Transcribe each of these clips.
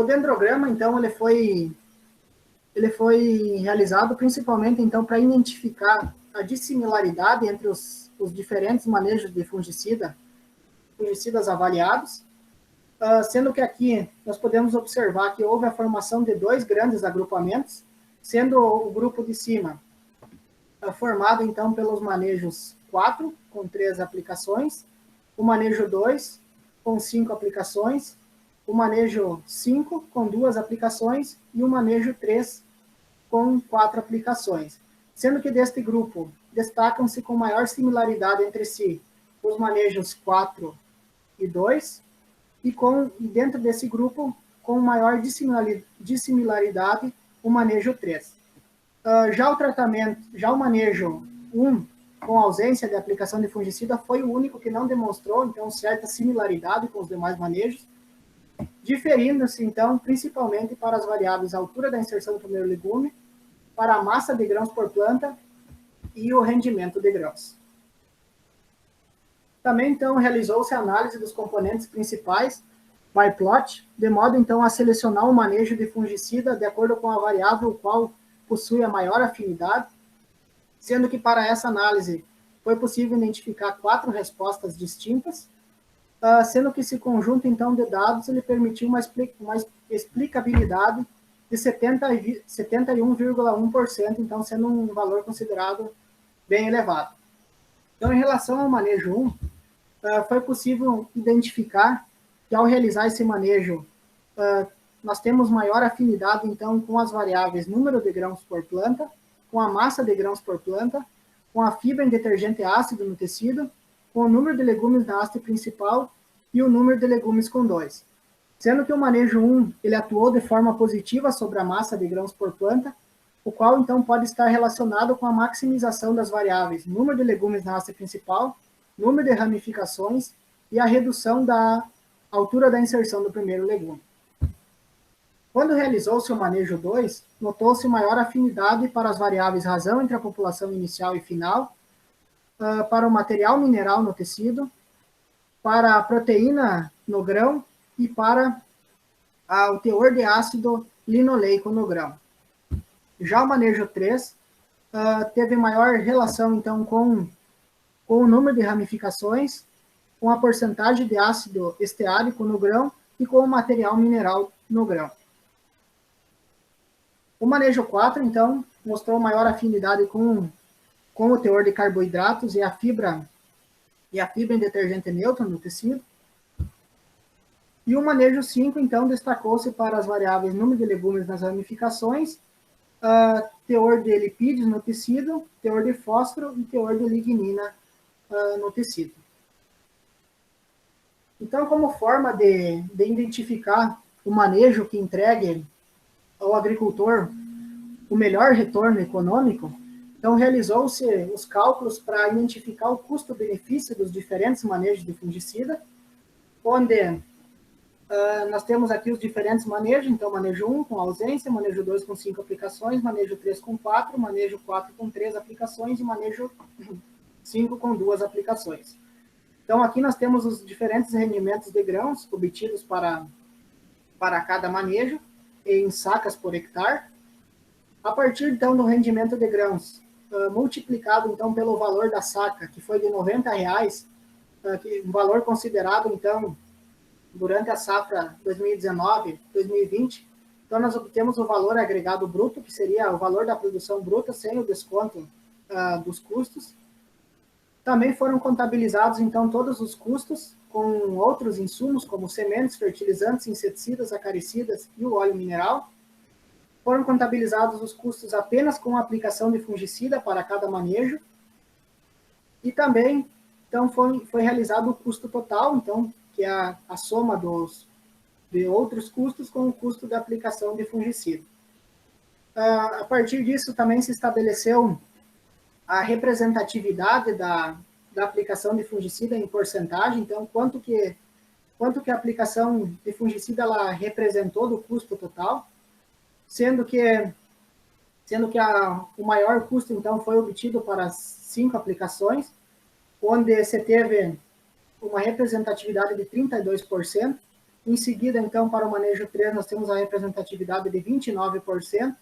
dendrograma, então, ele foi realizado principalmente, então, para identificar a dissimilaridade entre os diferentes manejos de fungicidas avaliados, sendo que aqui nós podemos observar que houve a formação de dois grandes agrupamentos, sendo o grupo de cima formado, então, pelos manejos 4, com 3 aplicações, o manejo 2, com 5 aplicações, o manejo 5, com 2 aplicações, e o manejo 3, com 4 aplicações. Sendo que deste grupo destacam-se com maior similaridade entre si os manejos 4 e 2, e dentro desse grupo, com maior dissimilaridade, o manejo 3. Já o manejo 1, com ausência de aplicação de fungicida, foi o único que não demonstrou, então, certa similaridade com os demais manejos, diferindo-se, então, principalmente para as variáveis altura da inserção do primeiro legume, para a massa de grãos por planta e o rendimento de grãos. Também, então, realizou-se a análise dos componentes principais by plot, de modo, então, a selecionar o manejo de fungicida de acordo com a variável qual possui a maior afinidade, sendo que para essa análise foi possível identificar 4 respostas distintas, sendo que esse conjunto, então, de dados ele permitiu uma explicabilidade de 71,1%, então, sendo um valor considerado bem elevado. Então, em relação ao manejo 1, foi possível identificar que, ao realizar esse manejo, nós temos maior afinidade, então, com as variáveis número de grãos por planta, com a massa de grãos por planta, com a fibra em detergente ácido no tecido, com o número de legumes na haste principal e o número de legumes com 2. Sendo que o manejo 1, ele atuou de forma positiva sobre a massa de grãos por planta, o qual, então, pode estar relacionado com a maximização das variáveis número de legumes na haste principal, número de ramificações e a redução da altura da inserção do primeiro legume. Quando realizou-se o manejo 2, notou-se maior afinidade para as variáveis razão entre a população inicial e final, para o material mineral no tecido, para a proteína no grão e para o teor de ácido linoleico no grão. Já o manejo 3 teve maior relação, então, com o número de ramificações, com a porcentagem de ácido esteárico no grão e com o material mineral no grão. O manejo 4, então, mostrou maior afinidade com o teor de carboidratos e a fibra em detergente neutro no tecido. E o manejo 5, então, destacou-se para as variáveis número de legumes nas ramificações, teor de lipídios no tecido, teor de fósforo e teor de lignina no tecido. Então, como forma de identificar o manejo que entregue ao agricultor o melhor retorno econômico, então realizou-se os cálculos para identificar o custo-benefício dos diferentes manejos de fungicida, onde nós temos aqui os diferentes manejos, então manejo 1 com ausência, manejo 2 com 5 aplicações, manejo 3 com 4, manejo 4 com 3 aplicações e manejo 5 com 2 aplicações. Então aqui nós temos os diferentes rendimentos de grãos obtidos para cada manejo, em sacas por hectare. A partir, então, do rendimento de grãos, multiplicado, então, pelo valor da saca, que foi de R$90, um valor considerado, então, durante a safra 2019-2020, então, nós obtemos o valor agregado bruto, que seria o valor da produção bruta, sem o desconto dos custos. Também foram contabilizados, então, todos os custos, com outros insumos, como sementes, fertilizantes, inseticidas, acaricidas e o óleo mineral. Foram contabilizados os custos apenas com a aplicação de fungicida para cada manejo. E também, então, foi realizado o custo total, então, que é a soma de outros custos com o custo da aplicação de fungicida. A partir disso, também se estabeleceu a representatividade da aplicação de fungicida em porcentagem, então, quanto que a aplicação de fungicida ela representou do custo total, sendo que o maior custo, então, foi obtido para 5 aplicações, onde se teve uma representatividade de 32%, Em seguida, então, para o manejo 3, nós temos a representatividade de 29%,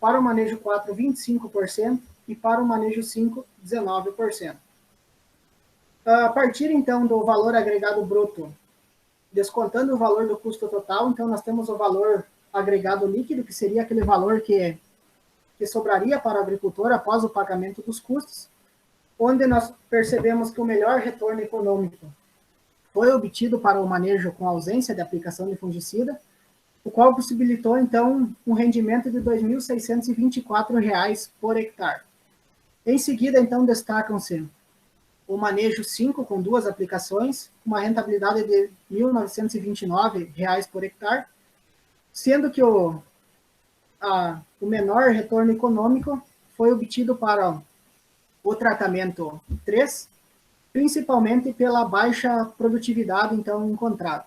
para o manejo 4, 25%, e para o manejo 5, 19%. A partir, então, do valor agregado bruto, descontando o valor do custo total, então nós temos o valor agregado líquido, que seria aquele valor que sobraria para o agricultor após o pagamento dos custos, onde nós percebemos que o melhor retorno econômico foi obtido para o manejo com ausência de aplicação de fungicida, o qual possibilitou, então, um rendimento de R$ 2.624 por hectare. Em seguida, então, destacam-se o manejo 5, com 2 aplicações, uma rentabilidade de R$ 1.929 por hectare, sendo que o menor retorno econômico foi obtido para o tratamento 3, principalmente pela baixa produtividade, então, encontrada.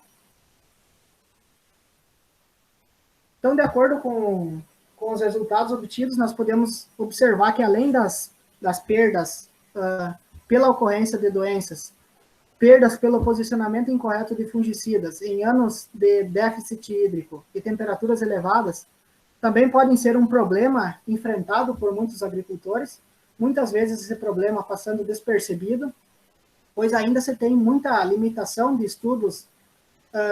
Então, de acordo com os resultados obtidos, nós podemos observar que, além das perdas pela ocorrência de doenças, perdas pelo posicionamento incorreto de fungicidas em anos de déficit hídrico e temperaturas elevadas, também podem ser um problema enfrentado por muitos agricultores, muitas vezes esse problema passando despercebido, pois ainda se tem muita limitação de estudos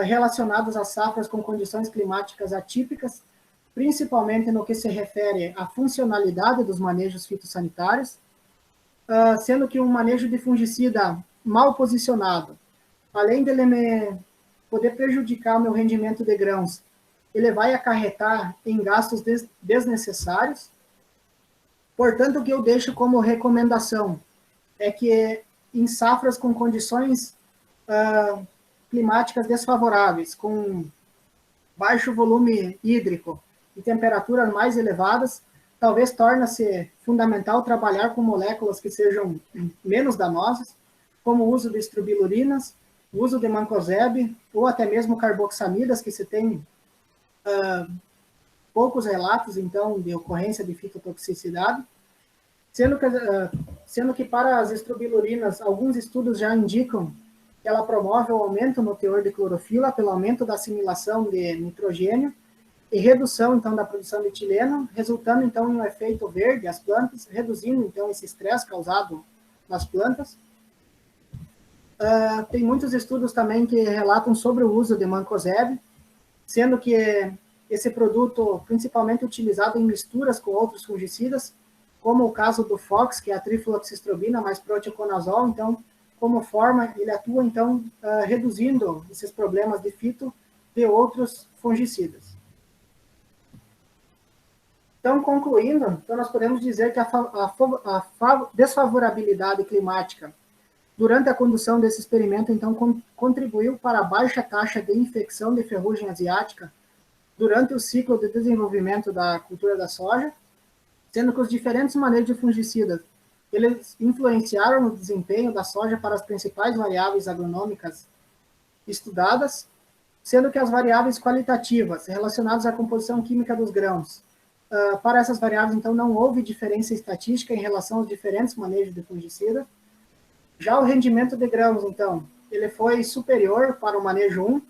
relacionados a safras com condições climáticas atípicas, principalmente no que se refere à funcionalidade dos manejos fitossanitários, sendo que um manejo de fungicida mal posicionado, além de ele poder prejudicar o meu rendimento de grãos, ele vai acarretar em gastos desnecessários. Portanto, o que eu deixo como recomendação é que em safras com condições climáticas desfavoráveis, com baixo volume hídrico e temperaturas mais elevadas, talvez torne-se fundamental trabalhar com moléculas que sejam menos danosas, como o uso de estrobilurinas, o uso de mancozeb, ou até mesmo carboxamidas, que se tem poucos relatos, então, de ocorrência de fitotoxicidade, sendo que para as estrobilurinas, alguns estudos já indicam que ela promove o aumento no teor de clorofila pelo aumento da assimilação de nitrogênio e redução, então, da produção de etileno, resultando, então, em um efeito verde às plantas, reduzindo, então, esse estresse causado nas plantas. Tem muitos estudos também que relatam sobre o uso de mancozeb, sendo que esse produto, principalmente utilizado em misturas com outros fungicidas, como o caso do Fox, que é a trifloxistrobina mais proteoconazol, então, como forma, ele atua, então, reduzindo esses problemas de fito de outros fungicidas. Então, concluindo, então nós podemos dizer que a desfavorabilidade climática durante a condução desse experimento, então, contribuiu para a baixa taxa de infecção de ferrugem asiática durante o ciclo de desenvolvimento da cultura da soja, sendo que os diferentes manejos de fungicidas, eles influenciaram no desempenho da soja para as principais variáveis agronômicas estudadas, sendo que as variáveis qualitativas relacionadas à composição química dos grãos, para essas variáveis, então, não houve diferença estatística em relação aos diferentes manejos de fungicida. Já o rendimento de grãos, então, ele foi superior para o manejo 1,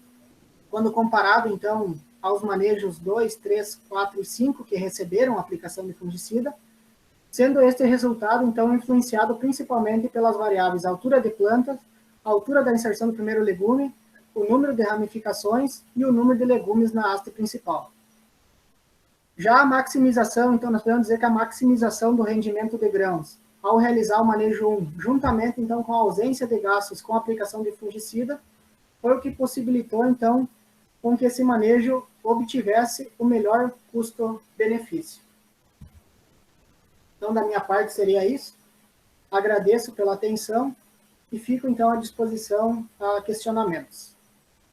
quando comparado, então, aos manejos 2, 3, 4 e 5, que receberam a aplicação de fungicida, sendo este resultado, então, influenciado principalmente pelas variáveis altura de plantas, altura da inserção do primeiro legume, o número de ramificações e o número de legumes na haste principal. Já a maximização, então, nós podemos dizer que a maximização do rendimento de grãos, ao realizar o manejo 1, juntamente, então, com a ausência de gastos com a aplicação de fungicida, foi o que possibilitou, então, com que esse manejo obtivesse o melhor custo-benefício. Então, da minha parte, seria isso. Agradeço pela atenção e fico, então, à disposição a questionamentos.